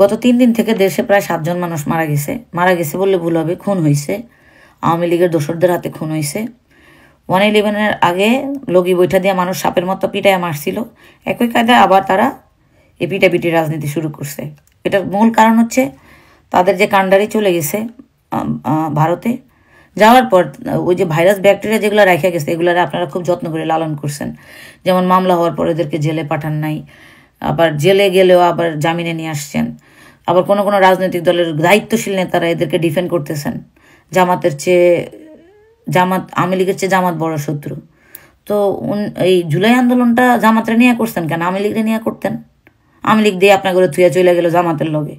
গত 3 দিন থেকে দেশে প্রায় 7 জন মানুষ মারা গেছে বললে ভুল হবে, খুন হয়েছে। আওয়ামী লীগের দোসরদের হাতে খুন হয়েছে। 111-এর আগে লগি বৈঠা দিয়ে মানুষ সাপের মতো পিটায় মারছিল, একই কায়দায় আবার তারা এই পিটাপিটি রাজনীতি শুরু করছে। এটার মূল কারণ হচ্ছে তাদের যে কাণ্ডারি চলে গেছে ভারতে, যাওয়ার পর ওই যে ভাইরাস ব্যাকটেরিয়া যেগুলো রেখে গেছে এগুলার আপনারা খুব যত্ন করে লালন করছেন। যেমন মামলা হওয়ার পর এদেরকে জেলে পাঠান নাই, আবার জেলে গেলেও আবার জামিনে নিয়ে আসছেন। আবার কোনো কোনো রাজনৈতিক দলের দায়িত্বশীল নেতারা এদেরকে ডিফেন্ড করতেছেন। আওয়ামী লীগের চেয়ে জামাত বড় শত্রু। তো এই জুলাই আন্দোলনটা জামাতরে নিয়ে করতেন কেন? আওয়ামী লীগরে নিয়ে করতেন। আওয়ামী লীগ দিয়ে আপনার করে থুয়া চলে গেল জামাতের লগে।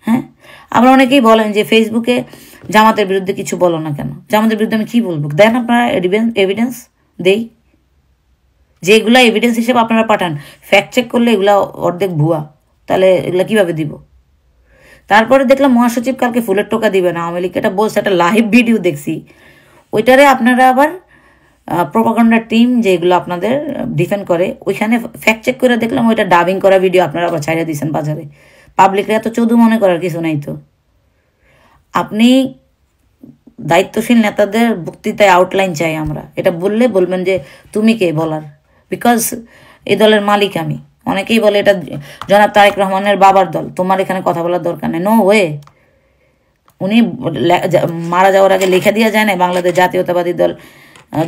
হ্যাঁ, আবার অনেকেই বলেন যে ফেসবুকে জামাতের বিরুদ্ধে কিছু বলো না কেন। জামাতের বিরুদ্ধে আমি কি বলবো? দেন আপনারা এভিডেন্স দেই, যেগুলা এভিডেন্স হিসেবে আপনারা পাঠান, ফ্যাক্ট চেক করলে এগুলা অর্ধেক ভুয়া, তাহলে এগুলা কিভাবে দিব? তারপরে দেখলাম মহাসচিব কালকে ফুলের টোকা দিবে না, আওয়ামী লীগ এটা বলছে, একটা লাইভ ভিডিও দেখছি। ওইটারে আপনারা আবার প্রোপাগান্ডা টিম যেগুলো আপনাদের ডিফেন্ড করে ওইখানে ফ্যাক্ট চেক করে দেখলাম ওইটা ডাবিং করা ভিডিও আপনারা আবার ছাড়িয়ে দিয়েছেন বাজারে। পাবলিকরা এত চৌধু মনে করার কিছু নাই। তো আপনি দায়িত্বশীল নেতাদের বক্তৃতায় আউটলাইন চাই আমরা, এটা বললে বলবেন যে তুমি কে বলার, বিকজ এই দলের মালিক আমি। অনেকেই বলে এটা জনাব তারেক রহমানের বাবার দল, তোমার এখানে কথা বলার দরকার নেই। নো ওয়ে, উনি মারা যাওয়ার আগে লিখে দেওয়া যায় না বাংলাদেশ জাতীয়তাবাদী দল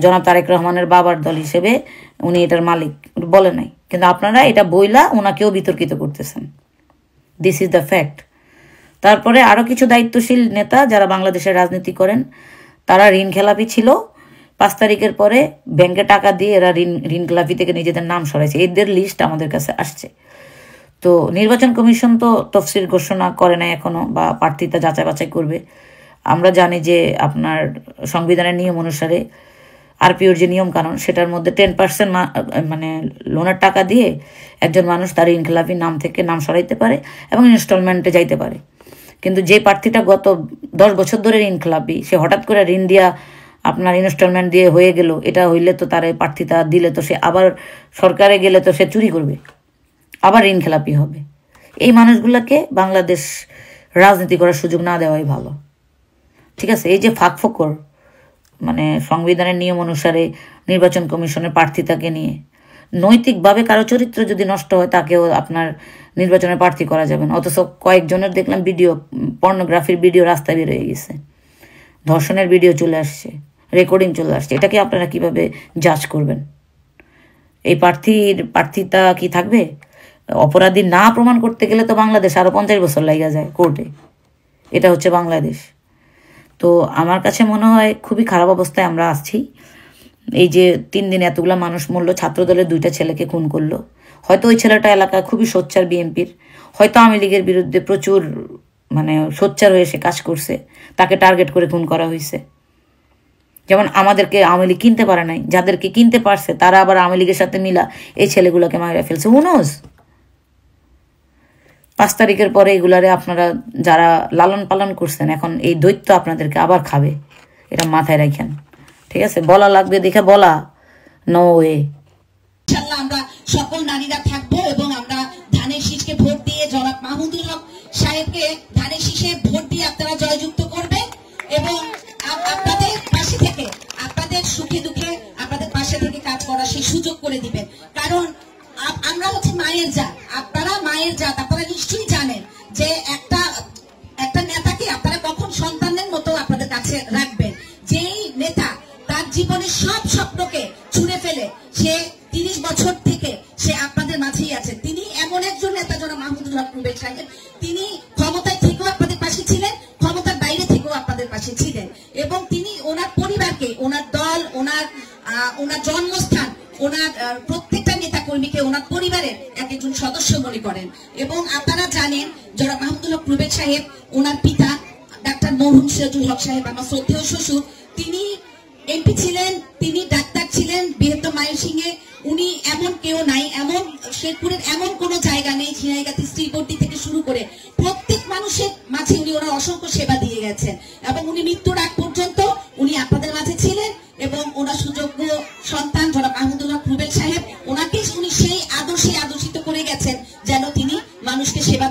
জনাব তারেক রহমানের বাবার দল হিসেবে উনি এটার মালিক বলে নাই, কিন্তু আপনারা এটা বইলা ওনাকেও বিতর্কিত করতেছেন। This is the fact. তারপরে আরও কিছু দায়িত্বশীল নেতা যারা বাংলাদেশের রাজনীতি করেন তারা ঋণ খেলাপি ছিল। 5 তারিখের পরে ব্যাংকে টাকা দিয়ে এরা ঋণ খেলাপি থেকে নিজেদের নাম সরাইছে। এদের লিস্ট আমাদের কাছে আসছে। তো নির্বাচন কমিশন তো তফসিল ঘোষণা করে নাই এখনো, বা প্রার্থীতা যাচাই বাছাই করবে। আমরা জানি যে আপনার সংবিধানের নিয়ম অনুসারে আরপিওর যে নিয়ম কানুন সেটার মধ্যে 10% মানে লোনের টাকা দিয়ে একজন মানুষ তার ঋণ খেলাপি নাম থেকে নাম সরাইতে পারে এবং ইনস্টলমেন্টে যাইতে পারে। কিন্তু যে প্রার্থীটা গত 10 বছর ধরে ঋণ খেলাপি, সে হঠাৎ করে ঋণ দিয়া আপনার ইনস্টলমেন্ট দিয়ে হয়ে গেল, এটা হইলে তো তার প্রার্থীতা দিলে তো সে আবার সরকারে গেলে তো সে চুরি করবে, আবার ঋণ খেলাপি হবে। এই মানুষগুলোকে বাংলাদেশ রাজনীতি করার সুযোগ না দেওয়াই ভালো। ঠিক আছে, এই যে ফাঁকফোকর মানে সংবিধানের নিয়ম অনুসারে নির্বাচন কমিশনের প্রার্থীতাকে নিয়ে নৈতিকভাবে কারো চরিত্র যদি নষ্ট হয় তাকেও আপনার নির্বাচনের প্রার্থী করা যাবে না। অথচ কয়েকজনের দেখলাম ভিডিও, পর্নোগ্রাফির ভিডিও রাস্তায় বের হয়ে গেছে, ধর্ষণের ভিডিও চলে আসছে, রেকর্ডিং চলে আসছে। এটাকে আপনারা কিভাবে জাজ করবেন? এই প্রার্থীতা কি থাকবে? অপরাধী না প্রমাণ করতে গেলে তো বাংলাদেশ আরো 50 বছর লাগা যায় কোর্টে। এটা হচ্ছে বাংলাদেশ। তো আমার কাছে মনে হয় খুবই খারাপ অবস্থায় আমরা আসছি। এই যে 3 দিন এতগুলা মানুষ মরল, ছাত্রদলের 2টা ছেলেকে খুন করলো। হয়তো ওই ছেলেটা এলাকায় খুবই সোচ্চার বিএনপির, হয়তো আওয়ামী লীগের বিরুদ্ধে প্রচুর মানে সোচ্চার হয়ে সে কাজ করছে, তাকে টার্গেট করে খুন করা হয়েছে। যেমন আমাদেরকে আওয়ামী লীগ কিনতে পারে নাই, যাদেরকে কিনতে পারছে তারা আবার আওয়ামী লীগের সাথে মিলা এই ছেলেগুলোকে মারা ফেলছে। হুনোজ 5 তারিখের পরে এগুলারে আপনারা যারা লালন পালন করছেন এখন এই দৈত্য আপনাদেরকে আবার খাবে, এটা মাথায় রাখেন। ঠিক আছে, বলা লাগবে দেখে বলা, নো ওয়ে। ইনশাআল্লাহ আমরা সকল নারীরা থাকবো এবং আমরা ধানের শীষকে ভোট দিয়ে জনাব মাহমুদুল হক সাহেবকে ধানের শীষে ভোট দিয়ে আপনারা জয়যুক্ত করবেন এবং আপনাদের পাশে থেকে আপনাদের সুখে দুঃখে আপনাদের পাশে থেকে কাজ করার সেই সুযোগ করে দিবেন। কারণ আমরা হচ্ছে মায়ের জাত, আপনারা মায়ের জাত। আপনারা নিশ্চয়ই জানেন যে একটা নেতাকে আপনারা কখন সন্তানের মতো আপনাদের কাছে রাখবেন। যেই নেতা তার জীবনের সব স্বপ্নকে ছুঁড়ে ফেলে সে 30 বছর থেকে সে আপনাদের মাঝেই আছে। তিনি এমন একজন নেতা জনাব মাহমুদুল হক রুবেল সাহেব, তিনি ক্ষমতায় থেকেও আপনাদের পাশে ছিলেন, ক্ষমতার বাইরে থেকেও আপনাদের পাশে ছিলেন এবং তিনি ওনার পরিবারকে, ওনার দল, ওনার জন্মস্থান, ওনার প্রত্যেকটা নেতা কর্মীকে ওনার পরিবারের একজন সদস্য মনে করেন। এবং আপনারা জানেন জনাব মাহমুদুল হক রুবেল সাহেব, ওনার পিতা ডাক্তার মরহুম সিরাজুল হক সাহেব আমার শ্রদ্ধেয় শ্বশুর, তিনি এমপি ছিলেন, তিনি ডাক্তার ছিলেন বৃহত্তম ময়মনসিংহে। উনি এমন কেউ নাই, এমন শেরপুরের এমন কোন জায়গা নেই, ঝিনাইগাতি শ্রীবর্তী থেকে শুরু করে প্রত্যেক মানুষের মাঝে উনি ওনার অসংখ্য সেবা দিয়ে গেছেন এবং উনি মৃত্যুর আগ পর্যন্ত উনি আপনাদের মাঝে ছিলেন এবং ওনার সুযোগ্য সন্তান জনাব মাহমুদুল হক রুবেল সাহেব, ওনাকে উনি সেই আদর্শে আদর্শিত করে গেছেন যেন তিনি মানুষকে সেবা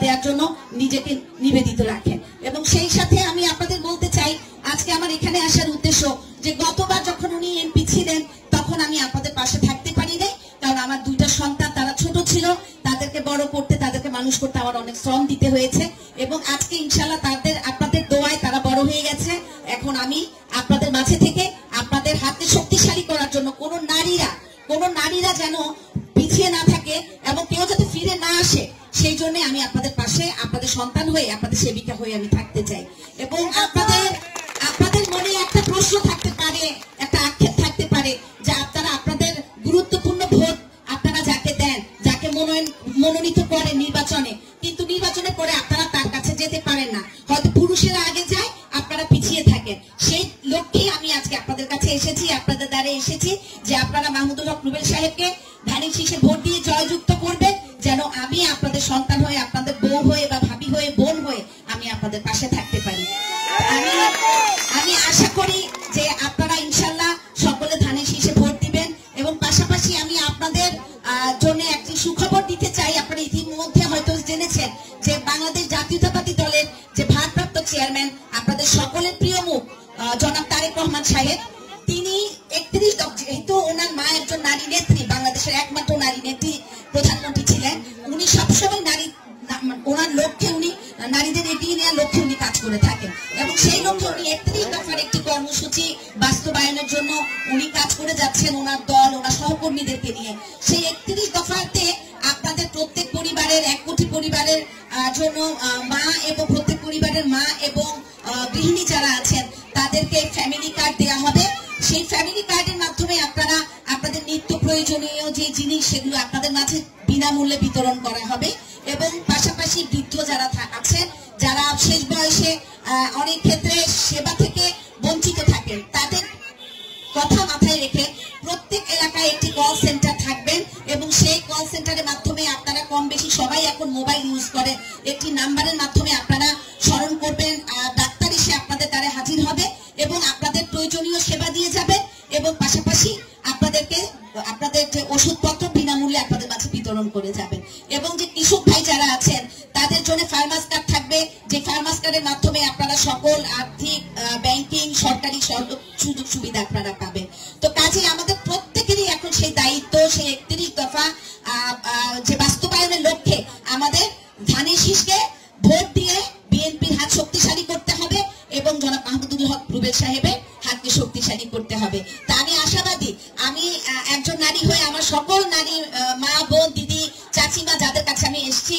মানুষ করতে আমার অনেক শ্রম দিতে হয়েছে, এবং আজকে ইনশাআল্লাহ তাদের আপনাদের দোয়ায় তারা বড় হয়ে গেছে। এখন আমি আপনাদের মাঝে থেকে আপনাদের হাতকে শক্তিশালী করার জন্য কোন নারীরা যেন পিছিয়ে না থাকে এবং কেউ যাতে ফিরে না আসে, সেই জন্য আমি আপনাদের পাশে, আপনাদের সন্তান হয়ে, আপনাদের সেবিকা হয়ে আমি থাকতে চাই। এবং আপনাদের মনে একটা প্রশ্ন থাকতে পারে, একটা আক্ষেপ থাকতে পারে যে আপনারা আপনাদের গুরুত্বপূর্ণ ভোট আপনারা যাকে দেন, যাকে মনোনীত করেন নির্বাচনে, কিন্তু নির্বাচনের পরে আপনারা তার কাছে যেতে পারেন না, হয়তো পুরুষেরা আগে যায়, আপনারা পিছিয়ে থাকেন। সেই লক্ষ্যেই আমি আজকে আপনাদের কাছে এসেছি, আপনাদের দ্বারে এসেছি যে আপনারা মাহমুদুল হক রুবেল সাহেবকে ধানের শীষে ভোট দিয়ে জয়যুক্ত করবেন, যেন আমি আপনাদের সন্তান হয়ে, আপনাদের বউ হয়ে বা ভাবি হয়ে, বোন হয়ে আমি আপনাদের পাশে থাকতে পারি। আমি আশা করি যে আপনারা ইনশাআল্লাহ সকলে ধানের শীষে ভোট দিবেন। এবং পাশাপাশি আমি আপনাদের জন্য একটি সুখবর দিতে চাই। আপনারা ইতিমধ্যে হয়তো জেনেছেন যে বাংলাদেশ জাতীয়তাবাদী দলের যে ভারপ্রাপ্ত চেয়ারম্যান, আপনাদের সকলের প্রিয় মুখ জনাব তারেক রহমান সাহেব, তিনি 31 যেহেতু ওনার মা একজন নারী নেত্রী, বাংলাদেশের একমাত্র নারী নেত্রী প্রধানমন্ত্রী ছিলেন, উনি সবসময় ওনার লক্ষ্যে, উনি নারীদের এগিয়ে নেওয়ার লক্ষ্যে উনি কাজ করে থাকেন, এবং সেই লক্ষ্যে উনি 31 দফার একটি কর্মসূচি বাস্তবায়নের জন্য উনি কাজ করে যাচ্ছেন, ওনার দল, ওনার সহকর্মীদেরকে নিয়ে। সেই 31 দফাতে আপনাদের প্রত্যেক পরিবারের, 1 কোটি পরিবারের জন্য মা এবং প্রত্যেক পরিবারের মা এবং গৃহিণী যারা আছেন তাদেরকে ফ্যামিলি কার্ড দেওয়া হবে। সেই ফ্যামিলি কার্ডের মাধ্যমে আপনারা আপনাদের নিত্য প্রয়োজনীয় যে জিনিস, সেগুলো আপনাদের মাঝে বিনামূল্যে বিতরণ করা হবে। এবং পাশাপাশি বৃদ্ধ যারা আছেন, যারা শেষ বয়সে অনেক ক্ষেত্রে সেবা থেকে বঞ্চিত থাকেন, তাদের কথা মাথায় রেখে প্রত্যেক এলাকায় একটি কল সেন্টার থাকবেন, এবং সেই কল সেন্টারের মাধ্যমে আপনারা কম বেশি সবাই এখন মোবাইল ইউজ করে, একটি নাম্বারের মাধ্যমে আপনারা স্মরণ করবেন, ডাক্তার এসে আপনাদের দ্বারে হাজির হবে এবং আপনাদের প্রয়োজনীয় সেবা দিয়ে যাবেন, এবং পাশাপাশি আপনাদের যে ওষুধপত্র বিনামূল্যে আপনাদের মাঝে বিতরণ করে যাবেন। এবং যে কৃষক ভাই যারা আছেন তাদের জন্য ফার্মার্স কার্ড থাকবে, যে ফার্মার্স কার্ডের মাধ্যমে আপনারা সকল আর্থিক, ব্যাংকিং, সরকারি সুযোগ সুবিধা আপনারা পাবেন। তো কাজে আমাদের প্রত্যেকেরই এখন সেই দায়িত্ব, সেই 31 দফা যে বাস্তবায়নের লক্ষ্যে আমাদের ধানের শীষকে ভোট দিয়ে বিএনপির হাত শক্তিশালী করতে হবে এবং জনাব মাহমুদুল হক রুবেল সাহেবের হাতকে শক্তিশালী করতে হবে। তা আমি আশাবাদী, আমি একজন নারী হয়ে আমার সকল নারী মা, বোন, দিদি, চাচিমা যাদের কাছে আমি এসেছি,